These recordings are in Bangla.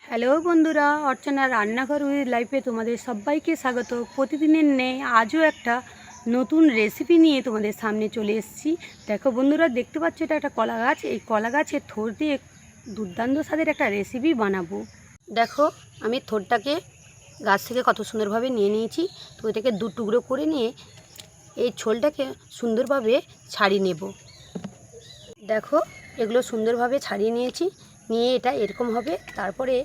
হ্যালো বন্ধুরা, অর্চনা রান্নাঘর উইথ লাইফে তোমাদের সবাইকে স্বাগত। প্রতিদিনের নেই আজও একটা নতুন রেসিপি নিয়ে তোমাদের সামনে চলে এসেছি। দেখো বন্ধুরা, দেখতে পাচ্ছ এটা একটা কলা গাছ। এই কলা গাছের থোড় দিয়ে দুর্দান্ত স্বাদের একটা রেসিপি বানাবো। দেখো আমি থোড়টাকে গাছ থেকে কত সুন্দরভাবে নিয়ে নিয়েছি। তো এটাকে দু টুকরো করে নিয়ে এই ছোলটাকে সুন্দরভাবে ছাড়িয়ে নেব। দেখো এগুলো সুন্দরভাবে ছাড়িয়ে নিয়েছি, নিয়ে এটা এরকম হবে। তারপরে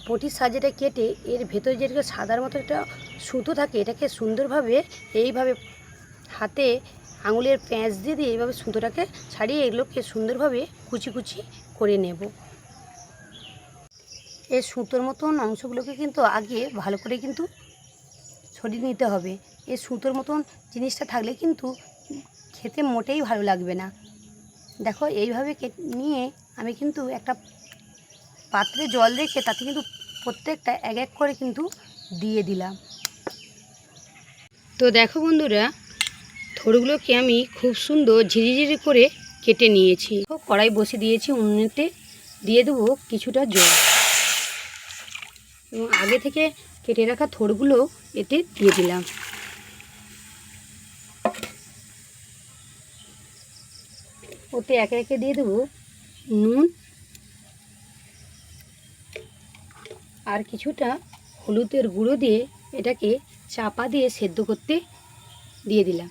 পটির সাহায্যে কেটে এর ভেতরে যেটা সাদার মতো একটা সুতো থাকে, এটাকে সুন্দরভাবে এইভাবে হাতে আঙুলের প্যাঁচ দিয়ে দিয়ে এইভাবে সুতোটাকে ছাড়িয়ে এগুলোকে সুন্দরভাবে কুচি কুচি করে নেব। এই সুতোর মতন অংশগুলোকে কিন্তু আগে ভালো করে কিন্তু ছড়িয়ে নিতে হবে। এই সুতোর মতন জিনিসটা থাকলে কিন্তু খেতে মোটেই ভালো লাগবে না। দেখো এইভাবে নিয়ে আমি কিন্তু একটা পাত্রে জল রেখে তাতে কিন্তু প্রত্যেকটা এক এক করে কিন্তু দিয়ে দিলাম। তো দেখো বন্ধুরা, থোড়গুলোকে আমি খুব সুন্দর ঝিরিঝিরি করে কেটে নিয়েছি। কড়াই বসে দিয়েছি, উনুনেতে দিয়ে দেবো কিছুটা জল এবং আগে থেকে কেটে রাখা থোড়গুলো এতে দিয়ে দিলাম। ওতে একে একে দিয়ে দেবো নুন আর কিছুটা হলুদের গুঁড়ো দিয়ে এটাকে চাপা দিয়ে সেদ্ধ করতে দিয়ে দিলাম।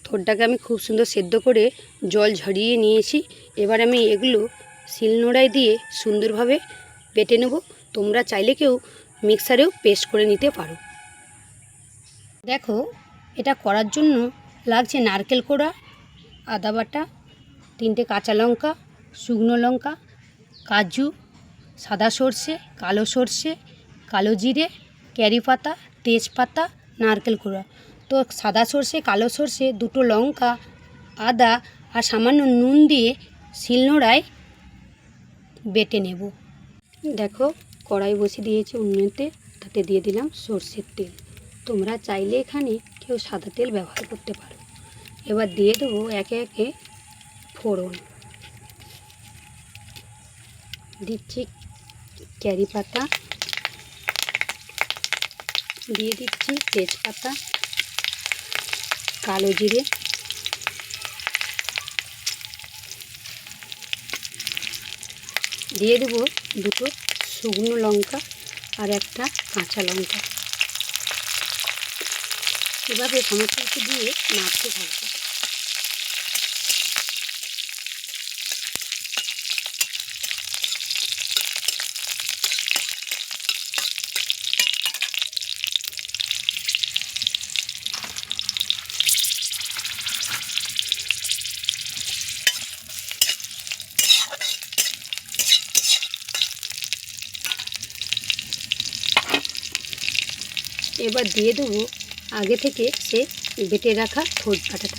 থোড়টাকে আমি খুব সুন্দর সেদ্ধ করে জল ঝরিয়ে নিয়েছি। এবার আমি এগুলো শিলনোড়ায় দিয়ে সুন্দরভাবে বেটে নেব। তোমরা চাইলে কেউ মিক্সারেও পেস্ট করে নিতে পারো। দেখো এটা করার জন্য লাগছে নারকেল কোড়া, আদা বাটা, 3টে কাঁচা লঙ্কা, শুকনো লঙ্কা, কাজু, সাদা সর্ষে, কালো সর্ষে, কালো জিরে, ক্যারি পাতা, তেজপাতা, নারকেল কোড়া। তো সাদা সর্ষে, কালো সর্ষে, 2টো লঙ্কা, আদা আর সামান্য নুন দিয়ে শিলনোড়ায় বেটে নেব। দেখো কড়াই বসিয়ে দিয়েছি উনুনেতে, তাতে দিয়ে দিলাম সর্ষের তেল। তোমরা চাইলে এখানে কেউ সাদা তেল ব্যবহার করতে পারো। এবার দিয়ে দেবো একে একে ফোড়ন। দিচ্ছি ক্যারি পাতা, দিয়ে দিচ্ছি তেজপাতা, কালো জিরে, দিয়ে দেবো 2টো শুকনো লঙ্কা আর একটা কাঁচা লঙ্কা। এভাবে সমস্ত কিছু দিয়ে নাড়তে থাকবে। এবার দিয়ে দেবো আগে থেকে সে বেটে রাখা থোড় বাটাটা।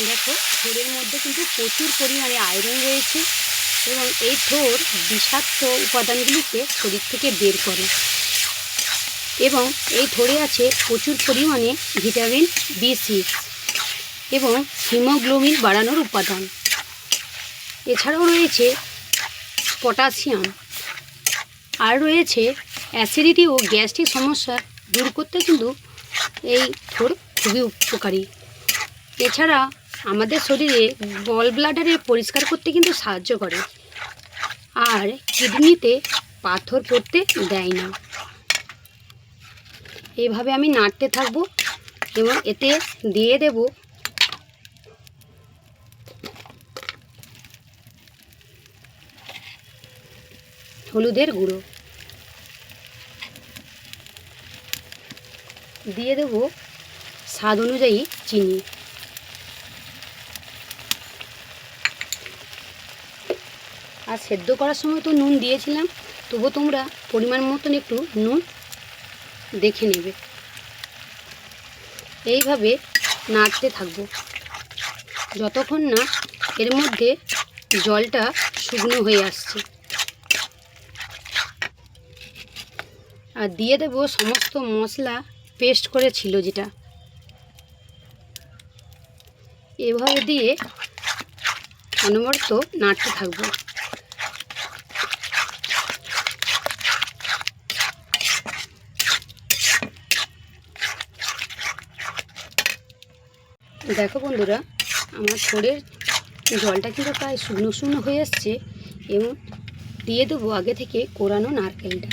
দেখো থোড়ের মধ্যে কিন্তু প্রচুর পরিমাণে আয়রন রয়েছে এবং এই থোড় বিষাক্ত উপাদানগুলিকে শরীর থেকে বের করে এবং এই থোড়ে আছে প্রচুর পরিমাণে ভিটামিন B6 এবং হিমোগ্লোবিন বাড়ানোর উপাদান। এছাড়াও রয়েছে পটাশিয়াম, আর রয়েছে অ্যাসিডিটি ও গ্যাস্ট্রিক সমস্যা দূর করতে কিন্তু এই থোড় খুবই উপকারী। এছাড়া আমাদের শরীরে গল ব্লাডারে পরিষ্কার করতে কিন্তু সাহায্য করে আর কিডনিতে পাথর পড়তে দেয় না। এইভাবে আমি নাড়তে থাকবো এবং এতে দিয়ে দেব হলুদের গুঁড়ো, দিয়ে দেব স্বাদ অনুযায়ী চিনি, আর সেদ্ধ করার সময় তো নুন দিয়েছিলাম, তবুও তোমরা পরিমাণ মতন একটু নুন দেখে নেবে। এইভাবে নাড়তে থাকবো যতক্ষণ না এর মধ্যে জলটা শুকনো হয়ে আসছে। আর দিয়ে দেব সমস্ত মশলা পেস্ট করেছিল যেটা, এভাবে দিয়ে অনবরত নাড়তে থাকবো। দেখো বন্ধুরা, আমার থোড়ের জলটা কিন্তু প্রায় শুকনো শুকনো হয়ে এসছে এবং দিয়ে দেবো আগে থেকে কোরানো নারকেলটা।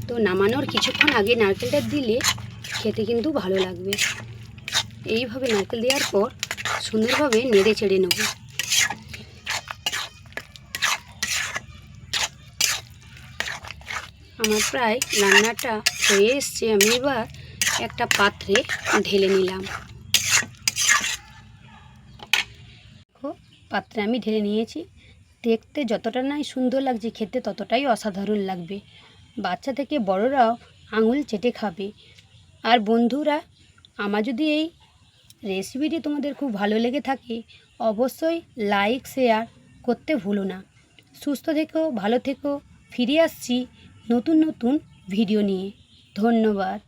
তো নামানোর কিছুক্ষণ আগে নারকেলটা দিলে খেতে কিন্তু ভালো লাগবে। এইভাবে নারকেল দেওয়ার পর সুন্দরভাবে নেড়ে চেড়ে নেব। আমার প্রায় রান্নাটা হয়ে এসছে। আমি এবার একটা পাত্রে ঢেলে নিলাম। পাত্রে আমি ঢেলে নিয়েছি। দেখতে যতটা নাই সুন্দর লাগছে, খেতে ততটাই অসাধারণ লাগবে। বাচ্চা থেকে বড়রাও আঙুল চেটে খাবে। আর বন্ধুরা, আমার যদি এই রেসিপিটি তোমাদের খুব ভালো লেগে থাকে অবশ্যই লাইক শেয়ার করতে ভুলো না। সুস্থ থেকো, ভালো থেকো। ফিরে আসছি নতুন নতুন ভিডিও নিয়ে। ধন্যবাদ।